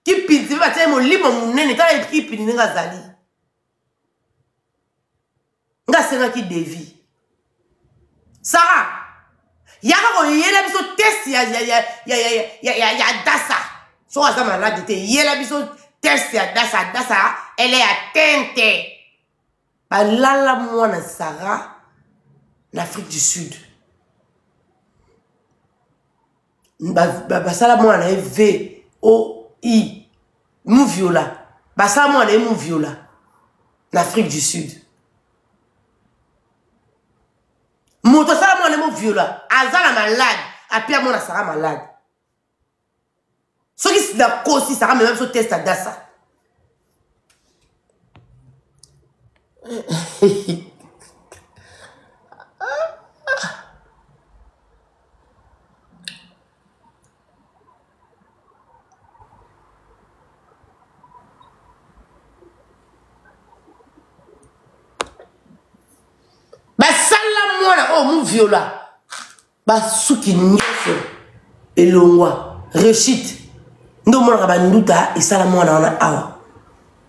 Qui pinte ba tse mo limo munene ka epi pini nga zali. Nga senga ki devi. Sarah, yaka ko yela biso test ya dasa. So asa malade te yela biso test ya dasa, elle est atteinte. Balala mwana Sarah l'Afrique du Sud. Basala mwana VOI mou viola. Basala mwana mou viola l'Afrique du Sud. Moto sala mwana mou viola. Azala malade. Apia mwana Sarah malade. Ce qui c'est la cause si Sarah même so test à dasa. Basala mwana oh mou viola. Basuki nyoso elongwa rechite. Ndo mwana banduta isala mwana wana awa.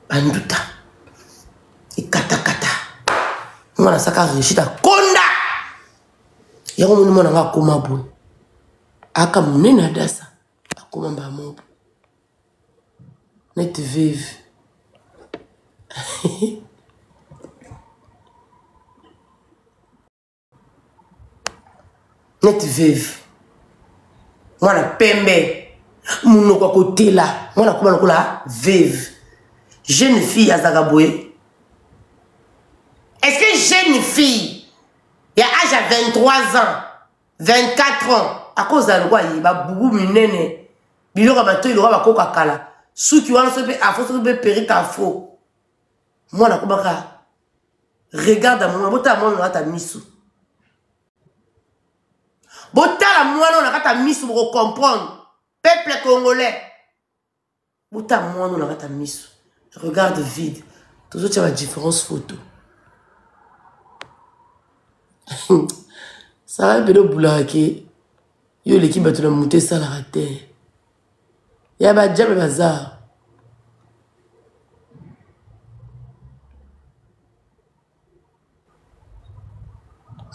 Banduta. Ikata. Mwana saka rechita konda. Yango mwana nga koma bo. Aka munena dasa. Akoma mba mobo. Net vive. Net vive. Mwana pembe. Mouno kwa kotela. Mwana kuma lokola vive. Jeune fille à Zagaboé. Est-ce que jeune fille, il y a âge à 23 ans, 24 ans, à cause de quoi il va boubou minene, il aura bateau, il aura ma coca kala. Ceux qui ont se fait à faux, se fait périr à faux. Moi, la coca, regarde à moi, bota moi, on a ta missou. Bota la moi, on a ta missou pour comprendre. Peuple congolais. Bota moi, on a ta missou. Regarde vide. Toujours, tu as la différence photo. Ça va bien au boulake. Yo l'équipe va te la monter ça la rater. Y'a ba diable bazar.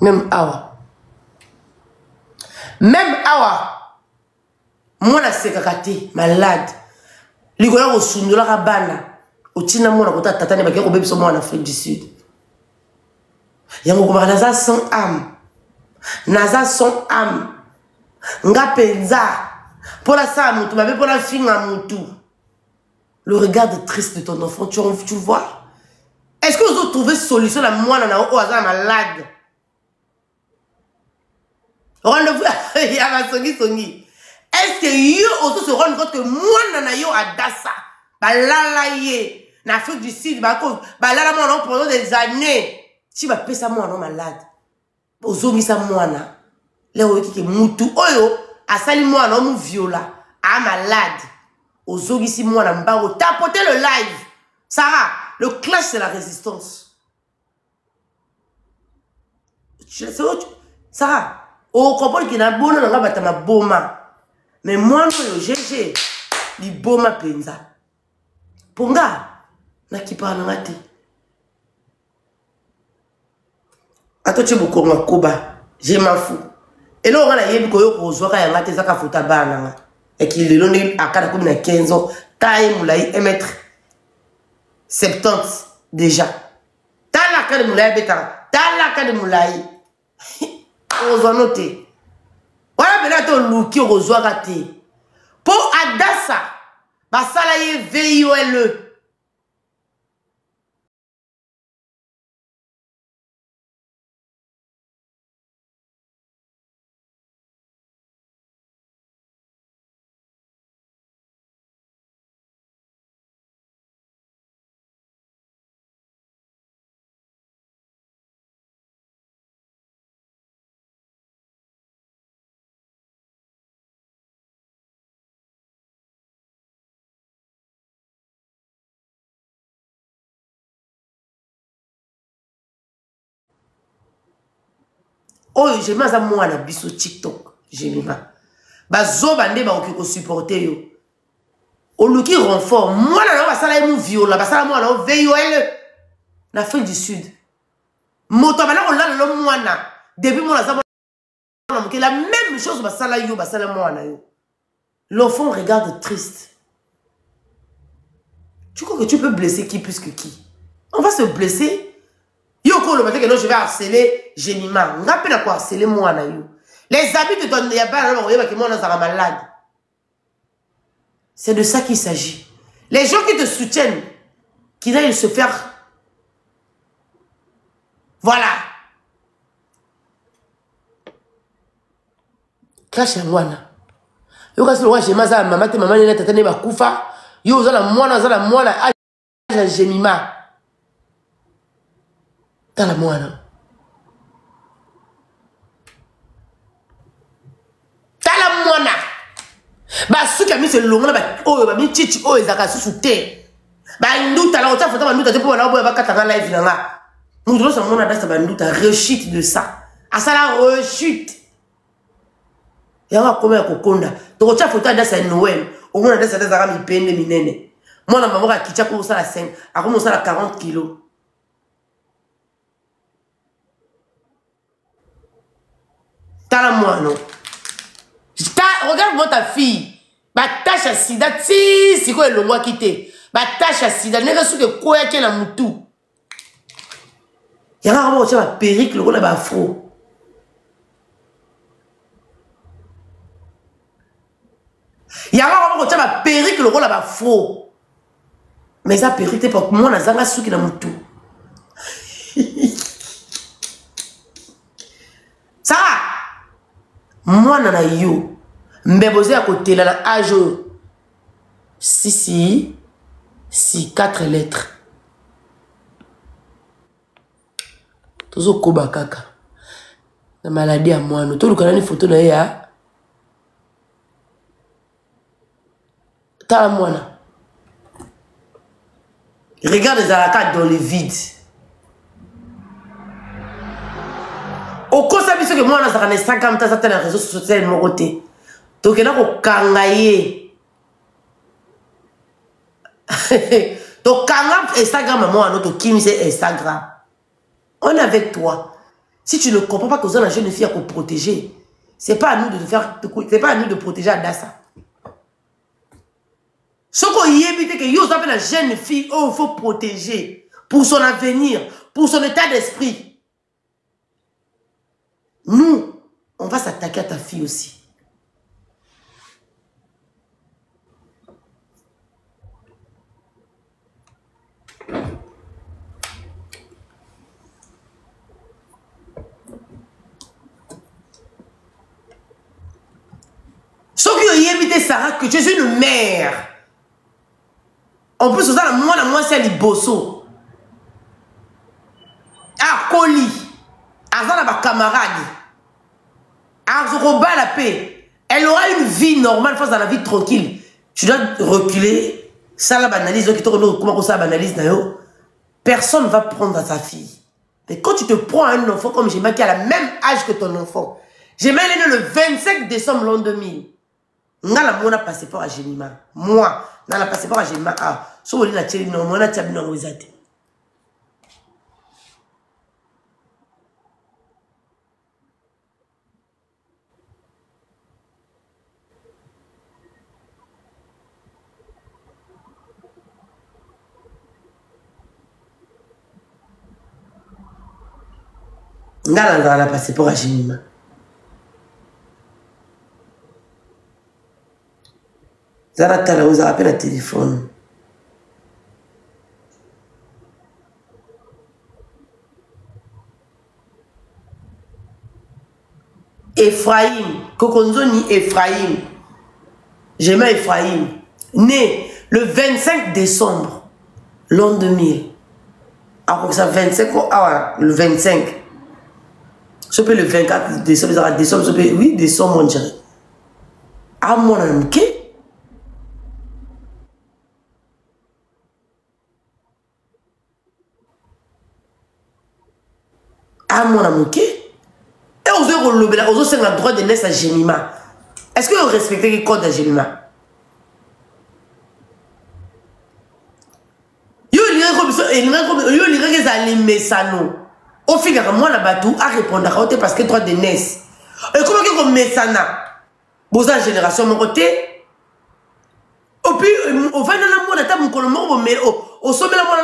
Même awa. Moi la sekakate malade. Ligola ko sundola ka bana. Otina mona ko tata ne bakeko bebso moi en Afrique du Sud. Yango ko naza sans âme. Naza sans âme. Nga penza. Pour la sa mutu, ma pour la fille à mutu. Le regard triste de ton enfant, tu vois? Est-ce que vous avez trouvé solution à moi dans au hasard malade? Rendez-vous, il y a ma songi. Est-ce que yo aussi se rend compte que moi nana yo adasa, balala ye, en Afrique du Sud, balala moi pendant des années. Si va payer ça moi non malade. Ozongi sa mwana. Les oki ke mutu oyo asali mwana mu viola, a malade. Ozongi si mwana mbaro tapoter le live. Sarah, le clash c'est la résistance. Sarah, on comprend qu'il y a bon dans la ma boma. Mais moi non GG, li boma penza. Ponga na ki pa na ngati. Ato tu beaucoup ma koba, je m'en fous. Et là on a yebi ko yo ko zwa ka yanga te zaka futa bana. Et qu'il le donne à kada comme na 15 ans, taille moulay 1m70 déjà. Tala ka de moulay beta, tala ka de moulay. Aux noté. Voilà bena to luki ko zwa ka te. Po adasa ba sala ye VIOLE. Oh, j'ai mis à moi na biso TikTok. J'ai mis ma. Bazo bande ba okiko supporter yo. Oluki renfort. Moi, là, on va s'aller mon viol. Là, ça, moi, là, on veille, l'Afrique du Sud. Moto, là, on l'a, le moi, là. Depuis moi, là, ça, la même chose, bah, ça, là, yo, bah, ça, là, moi, là, yo. L'enfant regarde triste. Tu crois que tu peux blesser qui plus que qui? On va se blesser. Yo, quand le matin que non, je vais harceler Jenima. On va pas harceler moi, là, yo. Les amis te donnent, il y a pas, là, on va que moi, on est malade. C'est de ça qu'il s'agit. Les gens qui te soutiennent, qui aillent se faire. Voilà. Cache moi, là. Yo kasi lo chez maza mama te mama nena tata ne bakufa yo za la mwana a Jenima tala mwana ba suka mi se longa ba o ba mi chichi o ezaka susu te ba nduta la ota fota ba nduta te po na bo ba katanga live na nga nous sa mwana da sa ba nduta rechute de ça à ça la rechute. Yanga kome ya kokonda. Toko tia foto da sa Noël. Au moins da sa da mi pende minene. Moi na maman ka kicha ko ça la 5, a ko ça la 40 kilos. Tala moi non. Regarde-moi ta fille. Ba tache sida si ko elongwa kité. Ba tache sida nega suke ko ya kena mutu. Yanga ko tia ba perruque lo na ba afro. Il y a un peu de perruque le rôle là-bas faux. Mais ça perruque c'est pour moi na zanga suki na mutu. Ça moi na yo mbeboze à côté là la âge si 4 lettres. Tozo koba kaka. La maladie à moi, nous tout le canal une photo na ya. Tala mwana. Regarde les arakas dans le vide. Au conseil que moi, on a 50 ans, ça réseaux sociaux, mon côté. Donc, il y a un kangaye. Donc, kangam Instagram, moi, notre Kim, c'est Instagram. On est avec toi. Si tu ne comprends pas que vous avez une jeune fille à protéger, c'est pas à nous de faire, c'est pas à nous de protéger Adassa. Ce qu'on y évite que vous avez la jeune fille, oh, il faut protéger pour son avenir, pour son état d'esprit. Nous, on va s'attaquer à ta fille aussi. Ce qui y évite, Sarah, que tu es une mère. En plus, ça, moi, c'est les bosso. Ah, Koli. Azana, ma camarade. Ah, Zoroba, la paix. Elle aura une vie normale face à la vie tranquille. Tu dois reculer. Ça, la banalise. Comment ça banalise, d'ailleurs. Personne ne va prendre à sa fille. Mais quand tu te prends à un enfant comme Gemma qui a le même âge que ton enfant. Gemma, elle est née le 25 décembre l'an 2000. Nga la mona passeport à Jenima. Moi, na la passeport à Jenima. Ah, so woli na tcheli no mona tchabi no ngozate. Nga la passeport à Jenima. Zaratala, vous avez appelé le téléphone. Ephraim, Kokonzoni Ephraim. J'aime Ephraim. Né le 25 décembre, l'an 2000. Alors ça 25, ah le 25. Je peux le 24 décembre, décembre, oui, décembre, on dirait. Ah, mon ami, ah, mon amour, et vous avez le droit de naître à Jenima. Est-ce que vous respectez le code de Jenima? il y a des messages. Au final, moi, la bateau a répondu à côté parce que toi, de naissance. Et comment que comme messana? Vous avez génération, mon côté. Et puis, au fin de la mois, au sommet de la mois,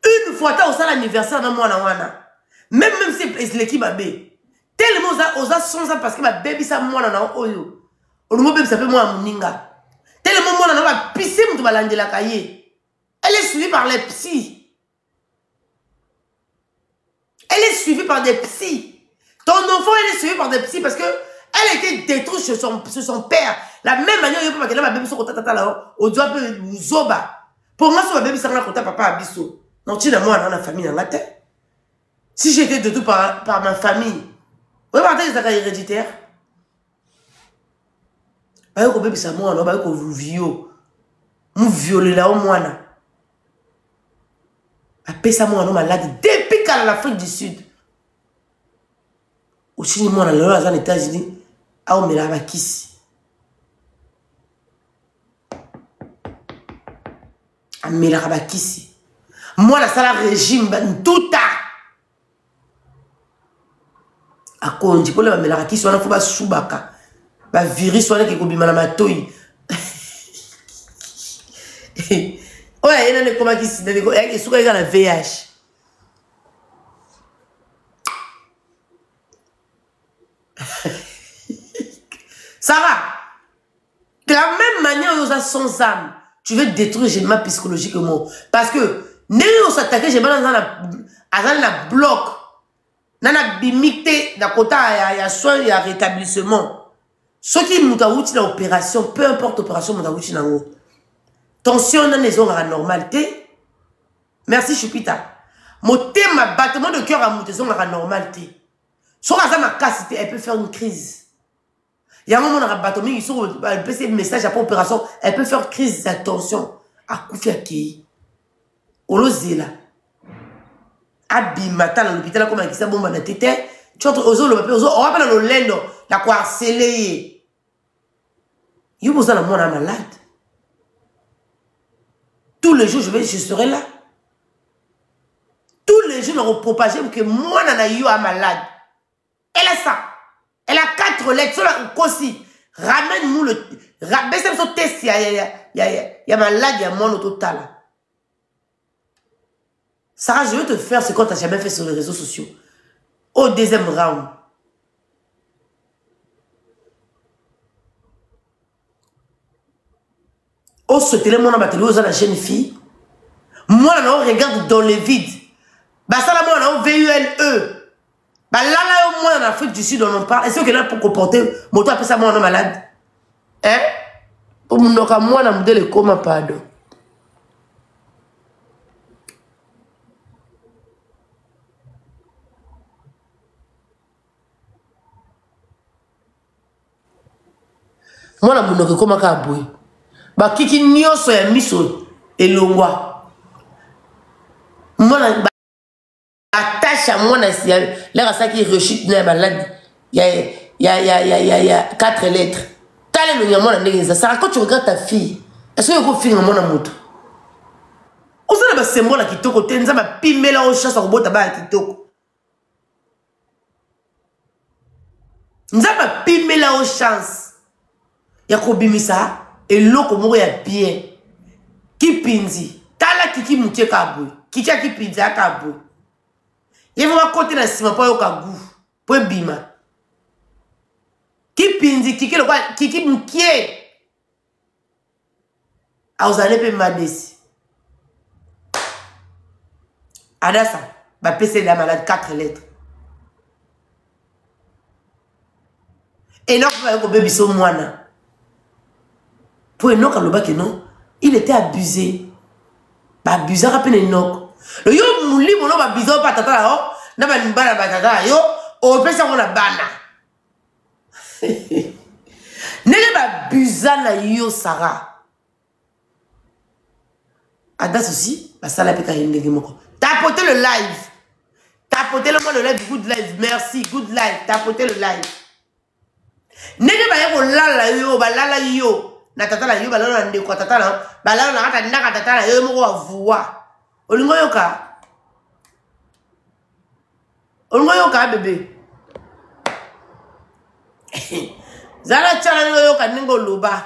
une fois, tu as l'anniversaire de moi, même si l'équipe a bé. Tellement, on a 100 ans parce que ma bébé, ça, moi, on a s'appelle moi, Mouninga. Tellement, moi, on a pissé, mon balande la cahier. Elle est suivie par les psys. Elle est suivie par des psys. Ton enfant, elle est suivie par des psys parce que elle était détruite sur son père. La même manière, il y a ma bébé sur le tata là, on doit nous zoba. Pour moi, si ma bébé s'en a compté papa abisso. Non, tu es moi dans la famille dans la tête. Si j'étais de tout par ma famille, vous regardez les accueils héréditaires. Bah, vous bébé ça moi, non, bah, vous violez là au moins. Appelez ça moi, non, malade depuis qu'à l'Afrique du Sud. Au Chine, moi, dans les États-Unis, à Omela Bakisi. À Omela Bakisi. Moi, la salle régime, tout à. À Kondi, pour la Omela Bakisi, on a fait un soubaka. Un virus, on a fait un matoi. Ouais, il y a des combats qui sont dans la VH. Sarah, de la même manière où on a sans âme, tu veux détruire généralement psychologiquement. Parce que, nous on s'attaque, j'ai mal dans la bloc, dans la bimité, dans côté, il y a soin, il y a rétablissement. Ceux qui m'ont dit l'opération, peu importe l'opération, m'ont dit dans tension dans les zones anormalité. Merci Chupita. Mon thème, ma battement de cœur à mon zones anormalité. Si on a ma casse, elle peut faire une crise. Il y a un moment dans la battement, ils sont un petit message après opération, elle peut faire crise d'attention. À Koufiaki. Olozé là. Abimata dans l'hôpital, comme elle dit ça, bon, ma tête. Tu vois, on va pas dans le lendo, la quoi harceler. Il y a besoin de moi malade. Tous les jours, je serai là. Tous les jours, on va propager que moi, je suis malade. Elle a ça. Elle a 4 lettres. Aussi. Ramène-nous le. Baissez son test. Il y a malade, il y a mon au total. Sarah, je vais te faire ce qu'on t'a jamais fait sur les réseaux sociaux. Au deuxième round. Au sauter le monde en batterie, aux la jeune fille. Moi, on regarde dans le vide. Bah, ça, là, moi, on VULE. Bah, là, au moins, en Afrique du Sud, on en parle. Est-ce que là, pour comporter, moto appelle ça, moi, on est malade? Hein? Pour mon nom, moi, on a modèle le coma, pardon. Moi, on a modèle le coma, kaboué. Bah, kiki nyoso ya miso elongwa. Moi, attache à moi, là, ça qui rechute dans la malade. Il y a 4 lettres. T'as le nom, ça quand tu regardes ta fille, est-ce que tu as fait un mon amour? On sait que c'est moi qui te côté, nous avons pimé là au chasse au bout tabac qui te. Nous avons pimé là au chance. Il y a quoi bimisa? Et l'eau comme il bien. Qui pinzi? Tala kiki moutie kabou. Kiki qui pinzi à kabou. Il va côté dans ciment pour kabou. Pour bima. Qui pinzi? Kiki le quoi? Kiki moutie. A vous allez payer ma déci. Adassa. Ba PC de la malade 4 lettres. Et non, vous bébé son moine. Pour Enoch, il était abusé. Abusé, rappelez Enoch. Le yo mouli, mon nom, abusé, pas tata là, n'a pas une bana, batata, yo, on peut savoir la bana. N'est pas abusé, na yo, Sarah. Adas aussi, ça la péka yende moko. Tapotez le live. Tapotez le moi le live, good live, merci, good live, tapotez le live. N'est pas yo, lala yo, balala yo. na tata na yo balala ndeko tata na balala na kata ndaka tata na yo moko avua olingo yoka bébé zala tchala yoka ningo loba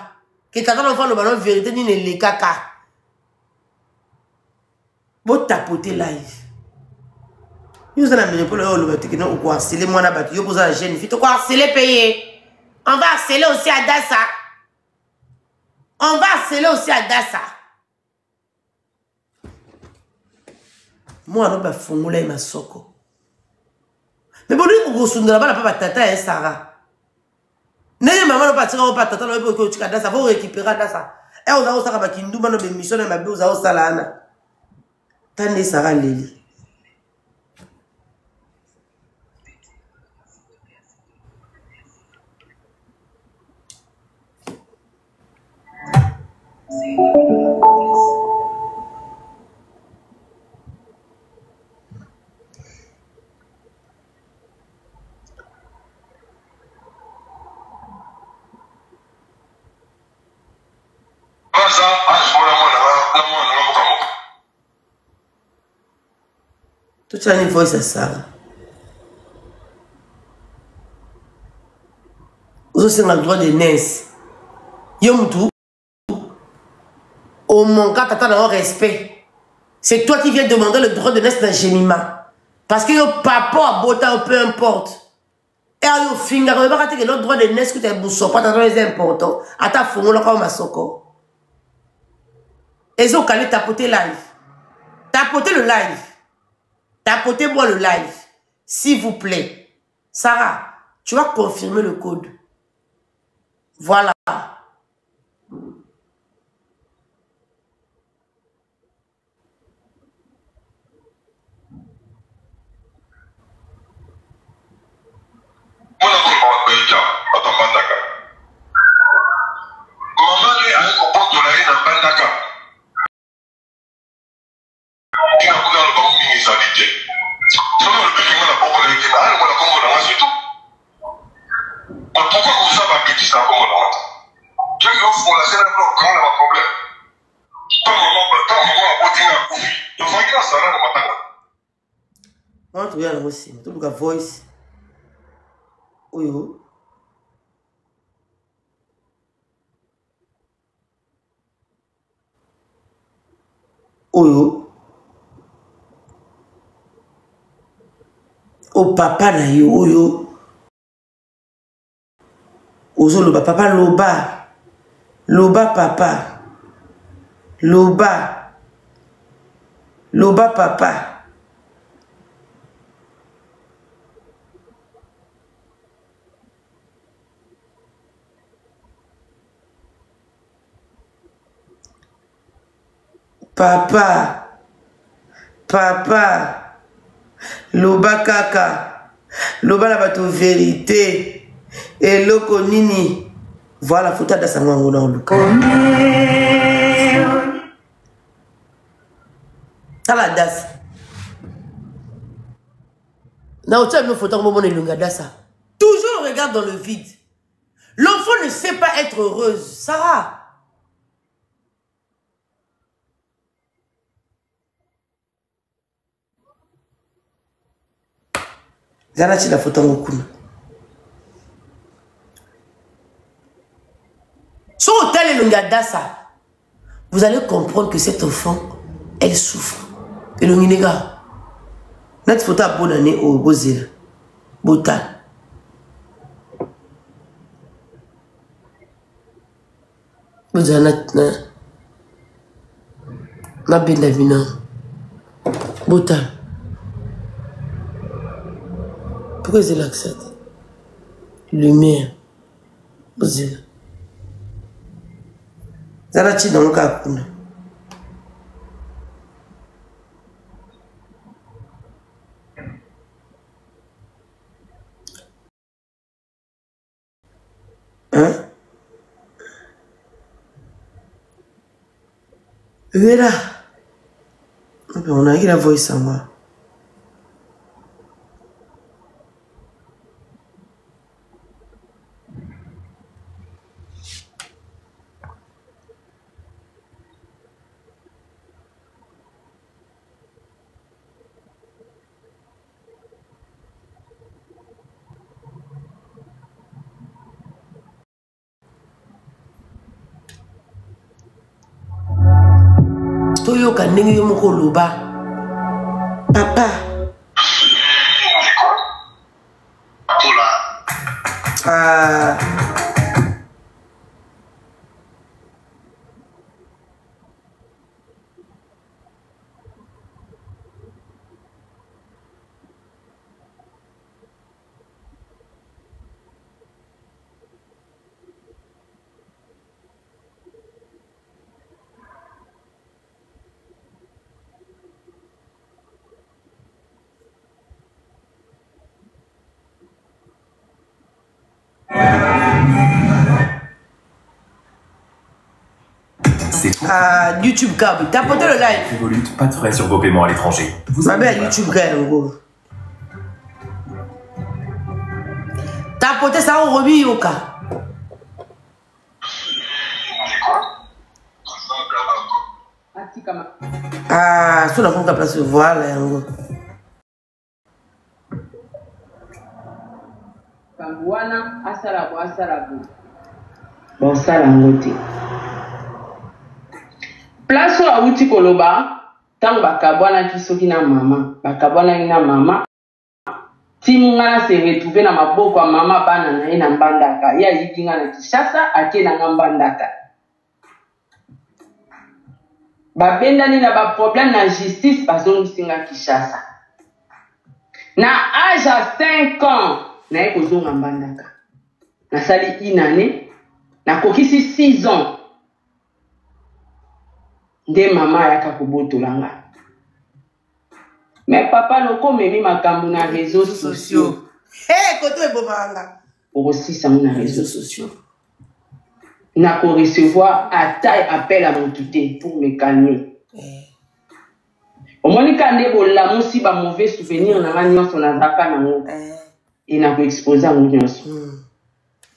ki tata na fa loba no vérité ni le kaka bo tapoter live yo zana me pour le loba tiki no ko harceler moi na batu yo poza la jeune fille to ko harceler payer on va harceler aussi à Dassa. On va harceler aussi à Dassa. Moi, je vais faire ma soko. Mais bon, nous, on va faire papa tata et Sarah. Ne maman ne pas tirer au papa tata, on va faire Dassa, faut récupérer Dassa. Et on va faire Sarah Bakindou, on va faire mission, on va faire Salana. Tande Sarah Lili. Tout ça, il faut c'est ça. Vous aussi, on a le droit de naître. Yomoutou, au mon cas, t'attends un respect. C'est toi qui viens demander le droit de naître d'un gémima. Parce que yo papa, bota, peu importe. Et yo finger, on va rater que l'autre droit de naître que tu as boussé, pas t'attends les importants. Attends, faut qu'on comme ma soko. Et ils ont calé tapoter live. Tapoter le live. Tapotez-moi le live. S'il vous plaît. Sarah, tu vas confirmer le code. Voilà. On trouve la voice, tout le voice. Oyo. Oyo. O papa na yo oyo. Ozo loba papa loba. Loba papa. Loba. Loba papa. Papa, papa, loba kaka, loba la bato vérité, et loko nini, voilà photo de sa maman dans le cas. Ça la das. Non, tu as une photo comme mon élunga dassa. Toujours le regard dans le vide. L'enfant ne sait pas être heureuse. Sarah. Zanachi la photo ngokuna. Sur hôtel Elungadassa, vous allez comprendre que cet enfant, elle souffre. Elunginega. Notre photo a bonne année au Bozil. Botan. Vous allez ma belle Davina. Botan. Pourquoi ils l'acceptent? Lumière. Bozil. Zarachi dans le cas. Hein? Vera. On a eu la voix en moi. Toyo kanenge yo moko loba. Papa. Ah. Ah, YouTube câble, tapotez le live. Revolut, pas de frais sur vos paiements à l'étranger. Vous avez un YouTube câble, en gros. Tapotez ça au remis yoka. Ah, sur la pompe à place voilà, en gros. Kangwana asala bon ça la ngote. Place à outi koloba, tant bakabwana kisoki na mama, timungana se retrouver na maboko ya mama bana na ye na mbandaka, ya yikinga na Kishasa, ake na mbandaka. Babendani na ba problème na justice bazongisinga Kishasa. Na âge à 5 ans, na ye kozonga mbandaka. Na sali une année, na kokisi 6 ans. Nde mama yaka kobotolanga. Mais papa loko memi makambo na réseaux sociaux. Eh, koto ebomanga. Aussi ça na réseaux sociaux. Na ko recevoir appel à mon tuté pour me calmer. Au moins kande bola musi ba mauvais souvenir na ngani son azaka na ngo. Et na ko exposer ngo nyonso.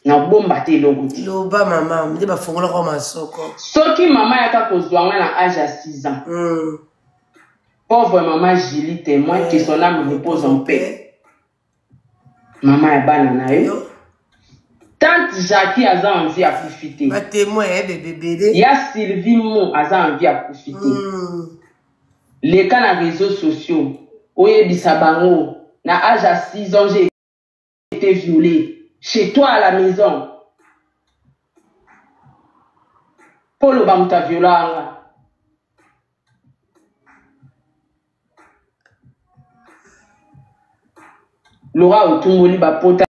Na bomba te logoti. Loba mama, mde ba fongola ko masoko. Soki mama yaka kozwanga na âge à 6 ans. Pauvre maman Julie témoin que son âme repose en paix. Maman ya bana na yo. Tante Jackie a envie à profiter. Ma témoin bébé. Ya Sylvie Mon a envie à profiter. Les cas na réseaux sociaux, oye bisabango, na âge à 6 ans j'ai été violée. Chez toi à la maison. Polo bamuta violanga. Laura Otumoli bapota.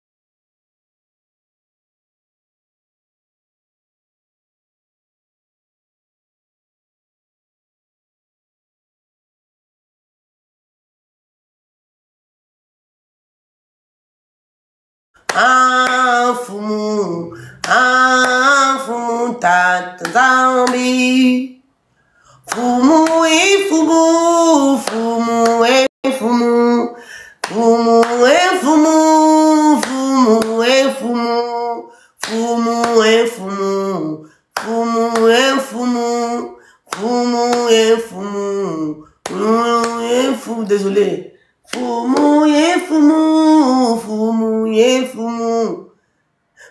Fumu tata zambi. Fumu e fumu, fumu e fumu. Fumu e fumu, fumu e fumu. Fumu e fumu, fumu e fumu. Fumu e fumu, fumu e fumu. Désolé. Fumu e fumu, fumu e fumu.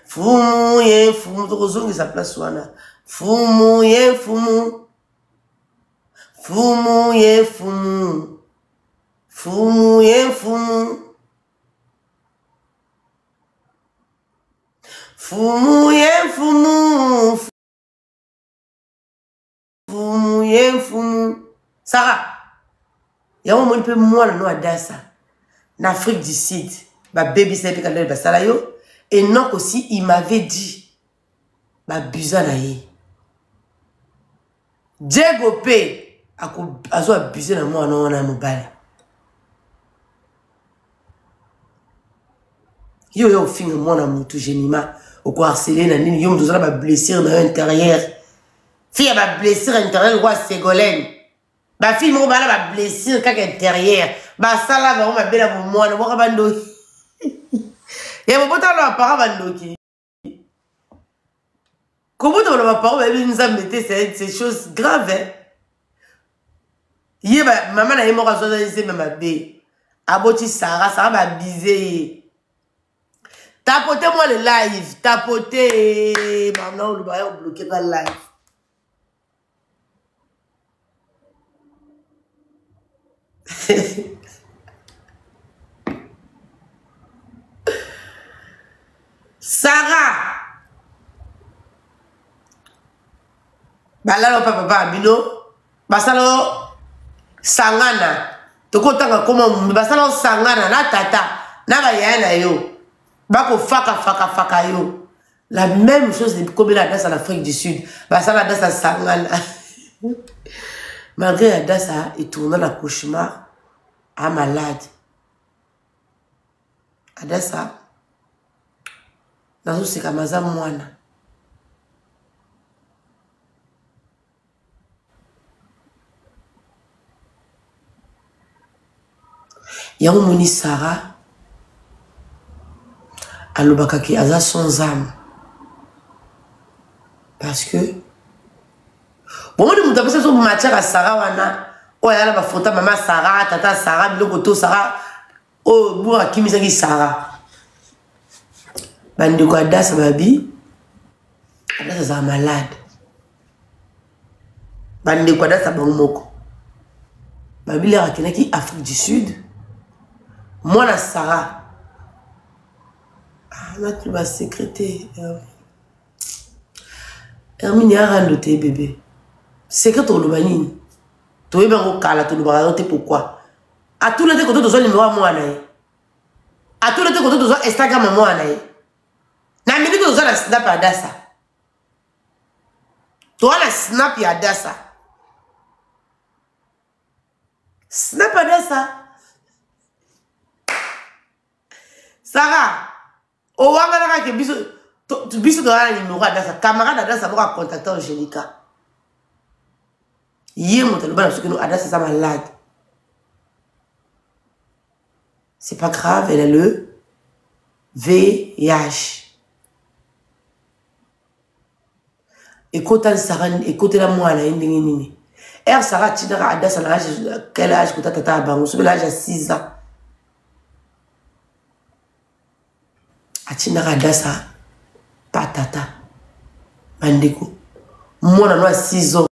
Fumu e fumu. Tozongi sa place wana. Fumu e fumu. Fumu e fumu. Fumu e fumu. Fumu e fumu. Fumu e fumu. Sarah. Y'a un peu moins de noix d'assa. En Afrique du Sud. Ma baby s'est fait quand elle va yo. Et non aussi, il m'avait dit. Ma buzana ye. Diego P. A zo abusé na moi non na mobile. Yo fin moi na mutu genima. Au quoi harceler na nini yo mtozala ba blessure dans l'intérieur. Fille ba blessure intérieure quoi Ségolène. Ba fille mo bala ba blessure kaka intérieur. Ba sala ba ma bela mo mwana mo ka bando. Et mon pote là para bandoki. Comment on va parler nous a metté ces choses graves hein. Yeba maman na yemo ka zo za ma bé. Aboti Sarah ba biser. Tapotez-moi le live, tapotez. Maman, on va bloquer le live. Sarah. Balalo papa bino. Basalo sangana. Tokotanga comment basalo sangana na tata. Na ba yana yo. Bako faka yo. La même chose comme la danse en Afrique du Sud. Basalo la danse à sangana. Malgré la danse, il tourne l'accouchement à malade. Adassa, dans ce cas, maza moana. Il y a un moni Sarah, à l'obakaki, à sans âme. Parce que, bon, moi, je me dis que matière à Sarah, wana, oh, il y a la photo, maman Sarah, tata Sarah, bilokoto Sarah, oh, boura qui misaki Sarah. Bande quoi Adassa babi, Adassa malade. Bande quoi Adassa bangmoko. Babi l'air qui Afrique du Sud. Moi la Sarah. Ah, ma tu vas sécréter. Hermine a rendu bébé. Secret au Lubanine. Tu es bien au cala, tu le pourquoi. À tous les côtés de son numéro à moi, à tous les côtés de son Instagram à moi, na minute de son snap à Adassa. Toi la snap à Adassa. Snap à Adassa. Sarah, au Wangara qui biso de la numéro à Adassa. Camarade Adassa va contacter Angélica. Hier, mon téléphone a dit que Adassa est malade. C'est pas grave, elle a le VIH. Écoutez Sarah, écoutez la moi, elle a une Sarah, tu diras Adassa, quel âge que tu as tata Bango? Sur l'âge de 6 ans. Atinara Adassa, pas tata. Mandeko. Moi, on a 6 ans.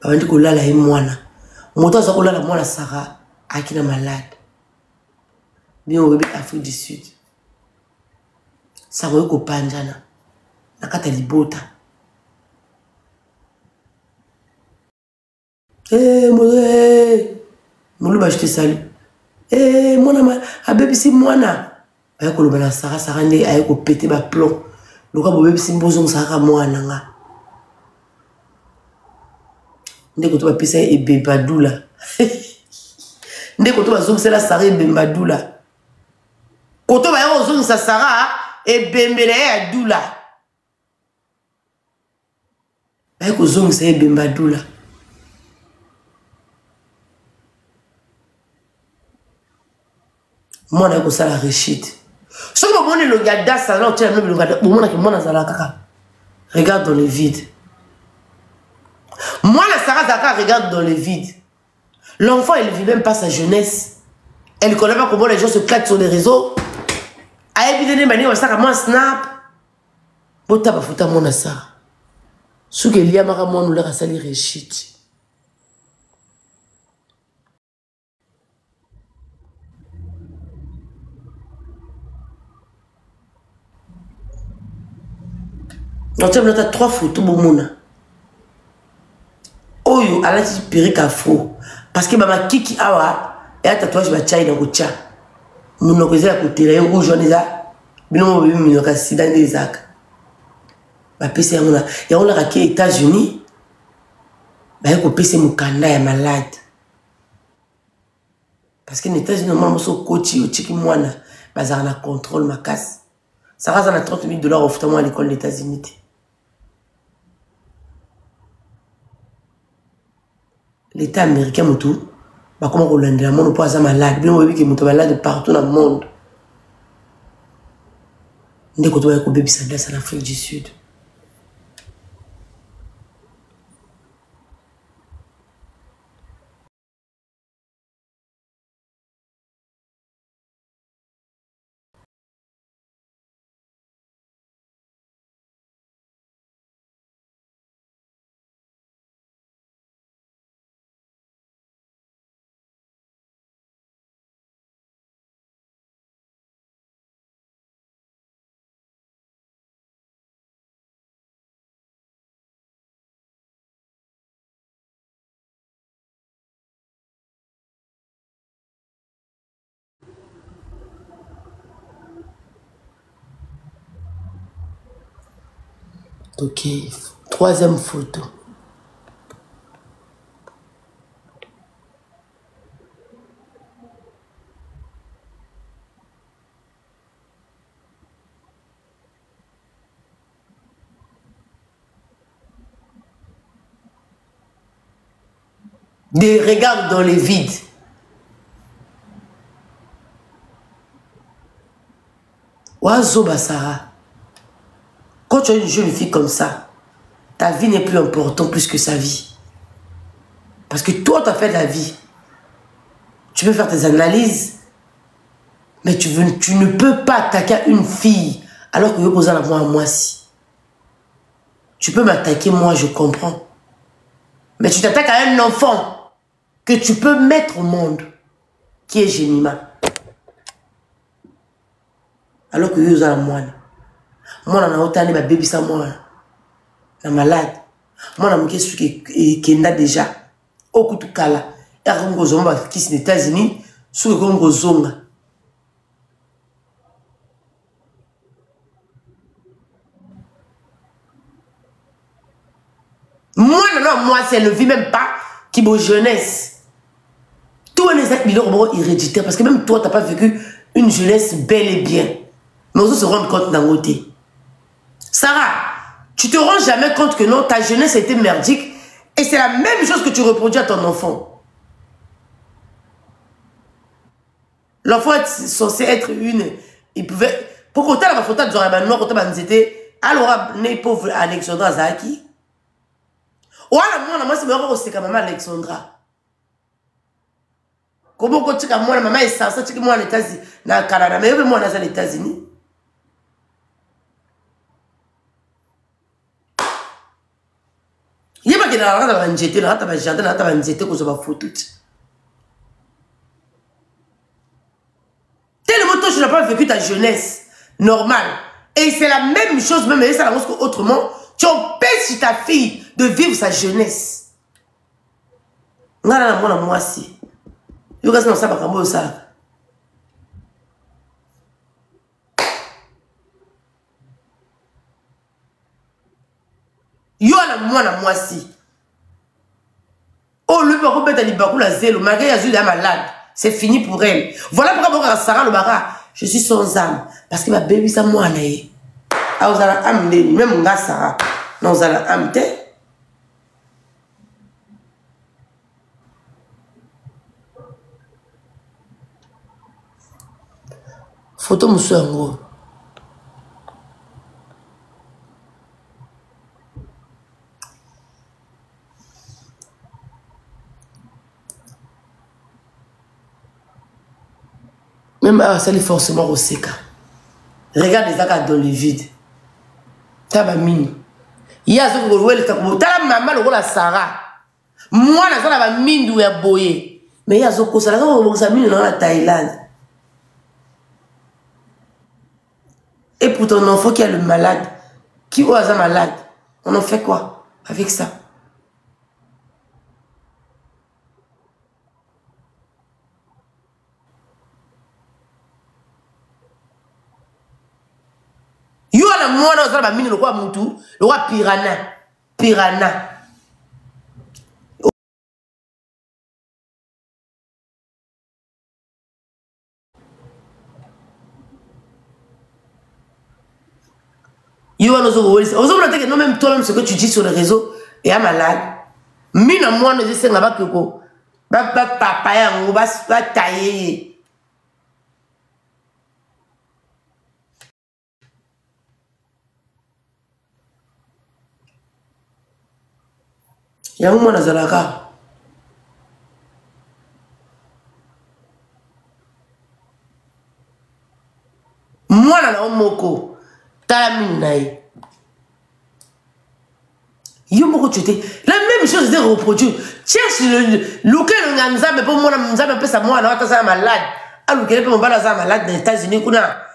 Bandi kolala ye mwana moto aza kolala mwana Sarah akina malade bien au bébé Afrique du Sud Sarah ko panjana nakata libota moluba je te salue mwana a bébé si mwana aye ko lobana Sarah ne aye ko péter ba plomb loka bo bébé si mbozo Sarah mwana nga ndeko to bapesa ebembadula ndeko to bazongisa Sarah ebembadula koto ba yo ozongisa Sarah ebembele ya dula ba ko zongisa ebembadula mwana ko sala rechite soki bomoni lo ya Adassa na otela no bilonga bomona ke mwana zala kaka regarde dans le vide. Moi, la Sarah Zaka regarde dans le vide. L'enfant, elle ne vit même pas sa jeunesse. Elle ne connaît pas comment les gens se claquent sur les réseaux. Elle a évidemment dit ça comme snap. Bota ba futa mona Sarah. Ce que liya mara moi nous leur sali rechite. On a 3 photos pour mona. Oyo alati perruque afro parce que mama kiki awa et un tatouage ba chai na gocha muno kozela ko tere rouge on eza bino mo bibi mino ka sida ndezaka ba pese ngona ya on la ki États-Unis ba ko pese mukanda ya malade parce que les États-Unis normalement so coach yo chiki mwana bazana na contrôle makasi ça rase na $30,000 ofutamo à l'école des États-Unis. L'État américain mutu ba comment ko landela mono po aza malade bien oyebi ke mutu malade partout dans le monde ndeko to ba ko bebisa Adassa en Afrique du Sud. Ok. Troisième photo. Des regards dans les vides. Oiseau Bassara. Quand tu as une jeune fille comme ça, ta vie n'est plus importante plus que sa vie. Parce que toi, tu as fait de la vie. Tu peux faire tes analyses, mais tu ne peux pas attaquer à une fille alors que je pose la moi à moi si. Tu peux m'attaquer, moi, je comprends. Mais tu t'attaques à un enfant que tu peux mettre au monde, qui est Jemima. Alors que je suis un moine. Moi, je suis un bébé, ça moi. Je suis malade. Moi, je suis déjà. Au coup de kala. Et je suis aux États-Unis. Je suis aux moi, c'est ne vit même pas qui est jeunesse. Tout les actes héréditaires. Parce que même toi, tu n'as pas vécu une jeunesse bel et bien. Mais on se rend compte d'un côté. Sarah, tu te rends jamais compte que non, ta jeunesse était merdique. Et c'est la même chose que tu reproduis à ton enfant. L'enfant est censé être une... Il pouvait... Pour qu'on t'ait la photo de Zoraba Noir, quand on était... Alors, n'est pauvre Alexandra Zaki. Ou alors, moi, c'est quand même Alexandra. Comment quand tu as moi, maman est censée, tu as moi en États-Unis, dans le Canada, mais moi, dans les États-Unis. Il y a pas que dans la rue, j'étais là, tu jardin, là, j'étais que je vais foutre. Tellement toi, tu n'as pas vécu ta jeunesse normale. Et c'est la même chose, même si ça la autrement, tu empêches ta fille de vivre sa jeunesse. Moi, si. Je vais ça, ça. Yo la moi si. Oh le bako beta li bako la zélo, malgré Yazou est malade, c'est fini pour elle. Voilà pourquoi Sarah le bara, je suis sans âme parce que ma bébé ça moi naïe. Ah vous allez amener même nga Sarah. Non vous allez amener. Photo monsieur en gros. Même ça est forcément au seka. Regarde les accords dans le vide. Taba mine. Il y a ce que vous voyez, t'as la maman, le Sarah. Moi, la zone a mine d'où est boyé. Mais il y a ce que ça a mine dans la Thaïlande. Et pour ton enfant qui est le malade, qui est malade, on en fait quoi avec ça? Yo la moi dans la mine le roi Moutou, le roi Piranha. Yo nous que non même toi-même ce que tu dis sur les réseaux est malade. Mine moi ne sais pas que quoi. Papa ya on va tailler. Il y a un moment dans la gare. Moi, là, on moko. T'as la mine, naïe. Yo, moko, tu étais. La même chose de reproduire. Cherche lequel on a, mais pour moi, on a un peu ça, moi, on a malade. Ah, lequel peut me malade dans les États-Unis, qu'on a.